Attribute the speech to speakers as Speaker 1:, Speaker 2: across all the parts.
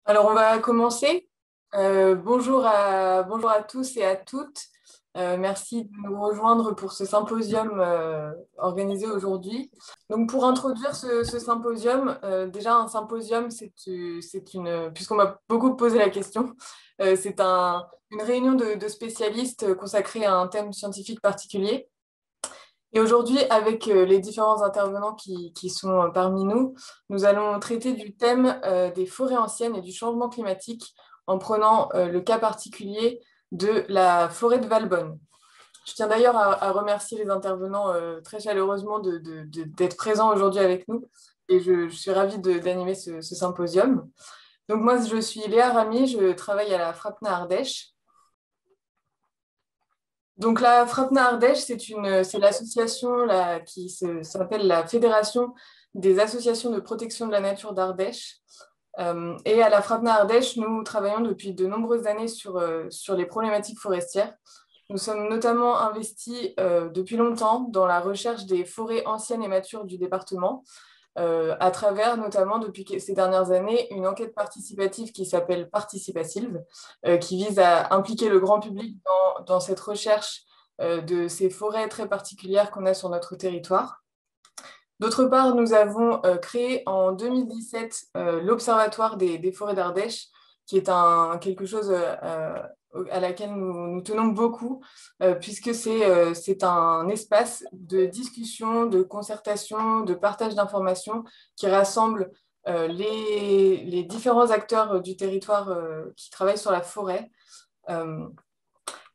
Speaker 1: Alors, on va commencer. Bonjour à tous et à toutes. Merci de nous rejoindre pour ce symposium organisé aujourd'hui. Donc, pour introduire ce symposium, déjà un symposium, puisqu'on m'a beaucoup posé la question, une réunion de spécialistes consacrée à un thème scientifique particulier. Et aujourd'hui, avec les différents intervenants qui sont parmi nous, nous allons traiter du thème des forêts anciennes et du changement climatique en prenant le cas particulier de la forêt de Valbonne. Je tiens d'ailleurs à remercier les intervenants très chaleureusement d'être présents aujourd'hui avec nous et je suis ravie d'animer ce symposium. Donc moi, je suis Léa Rami, je travaille à la FRAPNA Ardèche. Donc la Frapna Ardèche, c'est l'association s'appelle la Fédération des associations de protection de la nature d'Ardèche. Et à la Frapna Ardèche, nous travaillons depuis de nombreuses années sur les problématiques forestières. Nous sommes notamment investis depuis longtemps dans la recherche des forêts anciennes et matures du département, à travers notamment depuis ces dernières années une enquête participative qui s'appelle Participative, qui vise à impliquer le grand public dans cette recherche de ces forêts très particulières qu'on a sur notre territoire. D'autre part, nous avons créé en 2017 l'Observatoire des forêts d'Ardèche, qui est quelque chose à laquelle nous tenons beaucoup, puisque c'est un espace de discussion, de concertation, de partage d'informations qui rassemble les différents acteurs du territoire qui travaillent sur la forêt. Euh,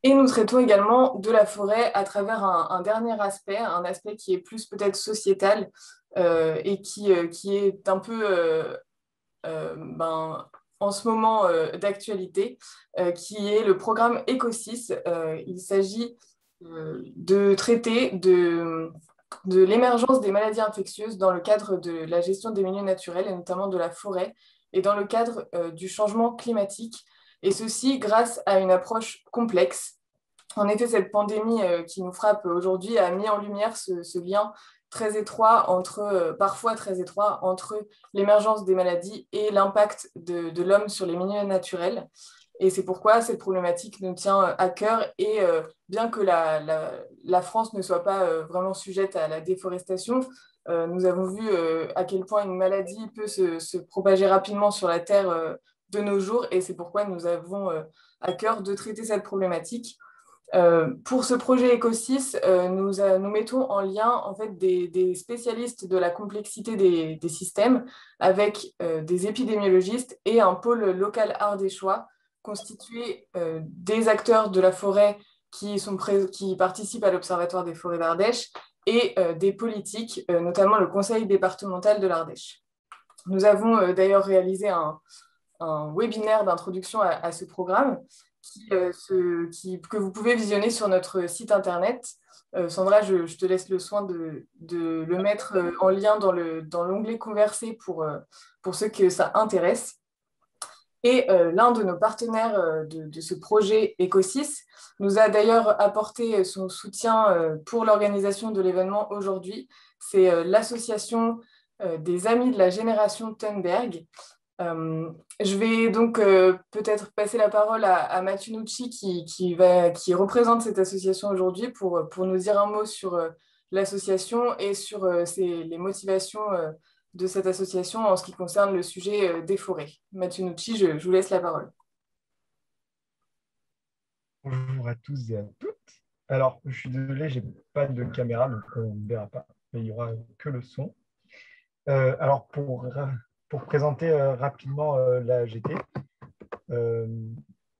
Speaker 1: et nous traitons également de la forêt à travers un dernier aspect, un aspect qui est plus peut-être sociétal et qui est un peu en ce moment d'actualité, qui est le programme Ecosys. Il s'agit de traiter de l'émergence des maladies infectieuses dans le cadre de la gestion des milieux naturels et notamment de la forêt et dans le cadre du changement climatique. Et ceci grâce à une approche complexe. En effet, cette pandémie qui nous frappe aujourd'hui a mis en lumière ce lien très étroit parfois très étroit, entre l'émergence des maladies et l'impact de l'homme sur les milieux naturels. Et c'est pourquoi cette problématique nous tient à cœur. Et bien que la France ne soit pas vraiment sujette à la déforestation, nous avons vu à quel point une maladie peut se propager rapidement sur la Terre de nos jours. Et c'est pourquoi nous avons à cœur de traiter cette problématique. Pour ce projet Ecosys, nous mettons en lien en fait, des spécialistes de la complexité des systèmes avec des épidémiologistes et un pôle local ardéchois constitué des acteurs de la forêt qui participent à l'Observatoire des forêts d'Ardèche et des politiques, notamment le conseil départemental de l'Ardèche. Nous avons d'ailleurs réalisé un webinaire d'introduction à ce programme que vous pouvez visionner sur notre site internet. Sandra, je te laisse le soin de le mettre en lien dans l'onglet Converser pour ceux que ça intéresse. Et l'un de nos partenaires de ce projet Ecosys nous a d'ailleurs apporté son soutien pour l'organisation de l'événement aujourd'hui. C'est l'association des Amis de la Génération Thunberg. Je vais donc peut-être passer la parole à Mathieu Nucci qui représente cette association aujourd'hui pour nous dire un mot sur l'association et sur les motivations de cette association en ce qui concerne le sujet des forêts. Mathieu Nucci, je vous laisse la parole.
Speaker 2: Bonjour à tous et à toutes. Alors, je suis désolé, j'ai pas de caméra, donc on ne verra pas, mais il n'y aura que le son. Alors, pour présenter rapidement la GT, euh,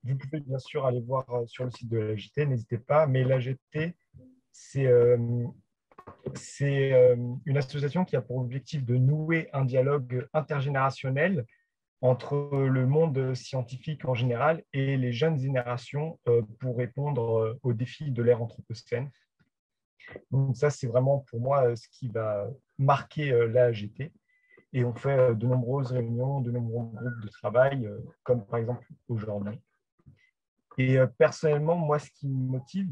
Speaker 2: vous pouvez bien sûr aller voir sur le site de la GT, n'hésitez pas, mais la GT, c'est une association qui a pour objectif de nouer un dialogue intergénérationnel entre le monde scientifique en général et les jeunes générations pour répondre aux défis de l'ère anthropocène. Donc ça, c'est vraiment pour moi ce qui va marquer l'AAGT. Et on fait de nombreuses réunions, de nombreux groupes de travail, comme par exemple aujourd'hui. Et personnellement, moi, ce qui me motive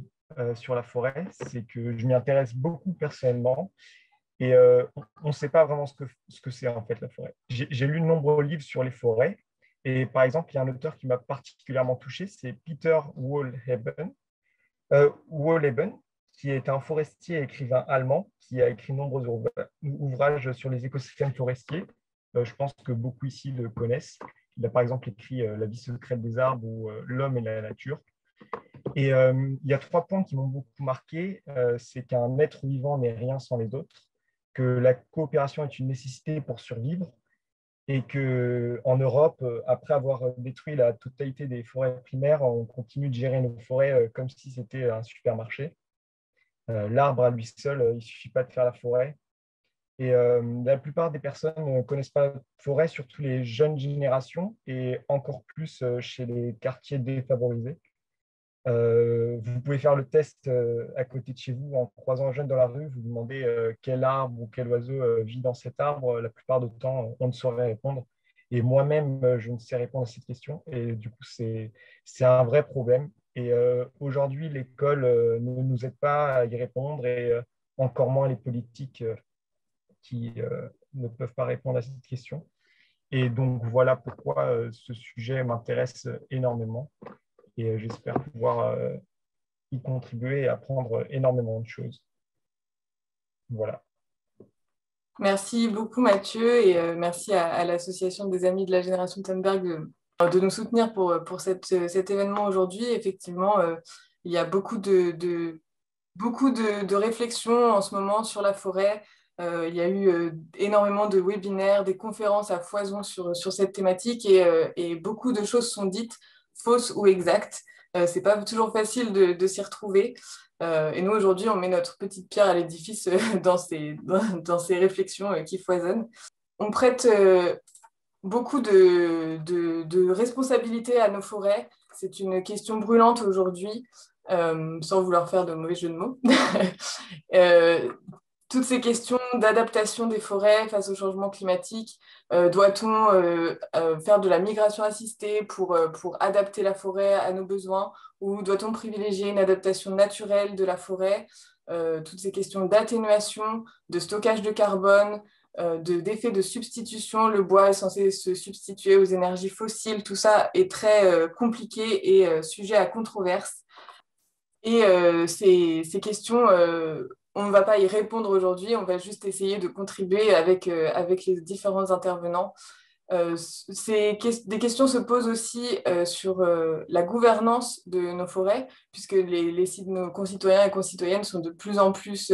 Speaker 2: sur la forêt, c'est que je m'y intéresse beaucoup personnellement. Et on ne sait pas vraiment ce que c'est en fait la forêt. J'ai lu de nombreux livres sur les forêts, Et par exemple, il y a un auteur qui m'a particulièrement touché, c'est Peter Wohlleben, qui est un forestier et écrivain allemand qui a écrit nombreux ouvrages sur les écosystèmes forestiers. Je pense que beaucoup ici le connaissent. Il a par exemple écrit La vie secrète des arbres ou L'homme et la nature. Et il y a 3 points qui m'ont beaucoup marqué. C'est qu'un être vivant n'est rien sans les autres, que la coopération est une nécessité pour survivre, et qu'en Europe, après avoir détruit la totalité des forêts primaires, on continue de gérer nos forêts comme si c'était un supermarché. L'arbre à lui seul, il ne suffit pas de faire la forêt. Et la plupart des personnes ne connaissent pas la forêt, surtout les jeunes générations, et encore plus chez les quartiers défavorisés. Vous pouvez faire le test à côté de chez vous en croisant un jeune dans la rue, vous demandez quel arbre ou quel oiseau vit dans cet arbre. La plupart du temps, on ne saurait répondre. Et moi-même, je ne sais répondre à cette question. Et du coup, c'est un vrai problème. Et aujourd'hui, l'école ne nous aide pas à y répondre et encore moins les politiques qui ne peuvent pas répondre à cette question. Et donc, voilà pourquoi ce sujet m'intéresse énormément. Et j'espère pouvoir y contribuer et apprendre énormément de choses. Voilà.
Speaker 1: Merci beaucoup Mathieu et merci à l'Association des Amis de la Génération Thunberg de nous soutenir pour cet événement aujourd'hui. Effectivement, il y a beaucoup de réflexions en ce moment sur la forêt. Il y a eu énormément de webinaires, des conférences à foison sur cette thématique et beaucoup de choses sont dites, fausses ou exactes. C'est pas toujours facile de s'y retrouver. Et nous, aujourd'hui, on met notre petite pierre à l'édifice dans ces réflexions qui foisonnent. On prête beaucoup de responsabilités à nos forêts. C'est une question brûlante aujourd'hui, sans vouloir faire de mauvais jeux de mots. Euh, toutes ces questions d'adaptation des forêts face au changement climatique, doit-on faire de la migration assistée pour adapter la forêt à nos besoins ou doit-on privilégier une adaptation naturelle de la forêt? Toutes ces questions d'atténuation, de stockage de carbone, d'effet de substitution, le bois est censé se substituer aux énergies fossiles, tout ça est très compliqué et sujet à controverse. Et ces questions, on ne va pas y répondre aujourd'hui, on va juste essayer de contribuer avec les différents intervenants. Des questions se posent aussi sur la gouvernance de nos forêts, puisque nos concitoyens et concitoyennes sont de plus en plus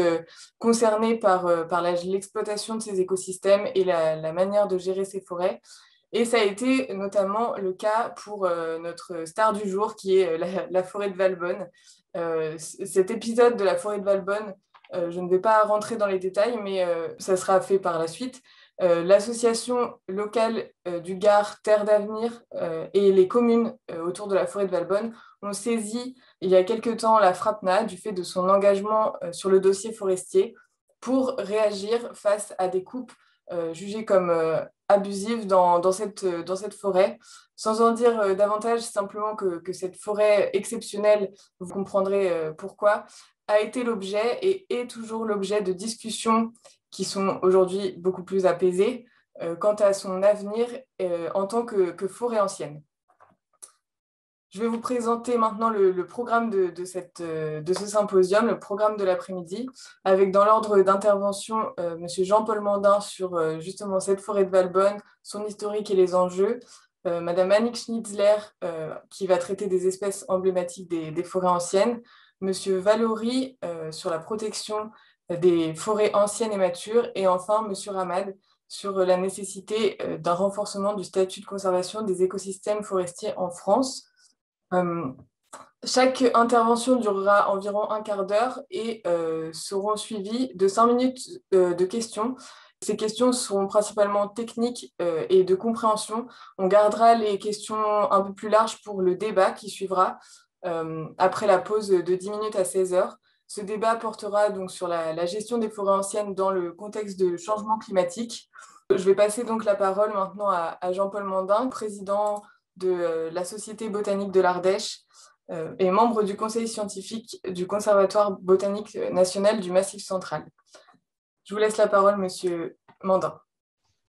Speaker 1: concernés par l'exploitation de ces écosystèmes et la manière de gérer ces forêts. Et ça a été notamment le cas pour notre star du jour, qui est la forêt de Valbonne. Cet épisode de la forêt de Valbonne, je ne vais pas rentrer dans les détails, mais ça sera fait par la suite. L'association locale du Gard Terre d'Avenir et les communes autour de la forêt de Valbonne ont saisi il y a quelque temps la FRAPNA du fait de son engagement sur le dossier forestier pour réagir face à des coupes jugées comme abusives dans cette forêt. Sans en dire davantage, simplement que cette forêt exceptionnelle, vous comprendrez pourquoi, a été l'objet et est toujours l'objet de discussions qui sont aujourd'hui beaucoup plus apaisées quant à son avenir en tant que forêt ancienne. Je vais vous présenter maintenant le programme de ce symposium, le programme de l'après-midi, avec dans l'ordre d'intervention M. Jean-Paul Mandin sur justement cette forêt de Valbonne, son historique et les enjeux, Mme Annick Schnitzler qui va traiter des espèces emblématiques des forêts anciennes, M. Valory sur la protection des forêts anciennes et matures, et enfin M. Ramad sur la nécessité d'un renforcement du statut de conservation des écosystèmes forestiers en France. Chaque intervention durera environ un quart d'heure et seront suivies de 5 minutes de questions. Ces questions seront principalement techniques et de compréhension. On gardera les questions un peu plus larges pour le débat qui suivra après la pause de 10 minutes à 16 heures. Ce débat portera donc sur la gestion des forêts anciennes dans le contexte de changement climatique. Je vais passer donc la parole maintenant à Jean-Paul Mandin, président de la Société botanique de l'Ardèche et membre du conseil scientifique du Conservatoire botanique national du Massif central. Je vous laisse la parole, Monsieur Mandin.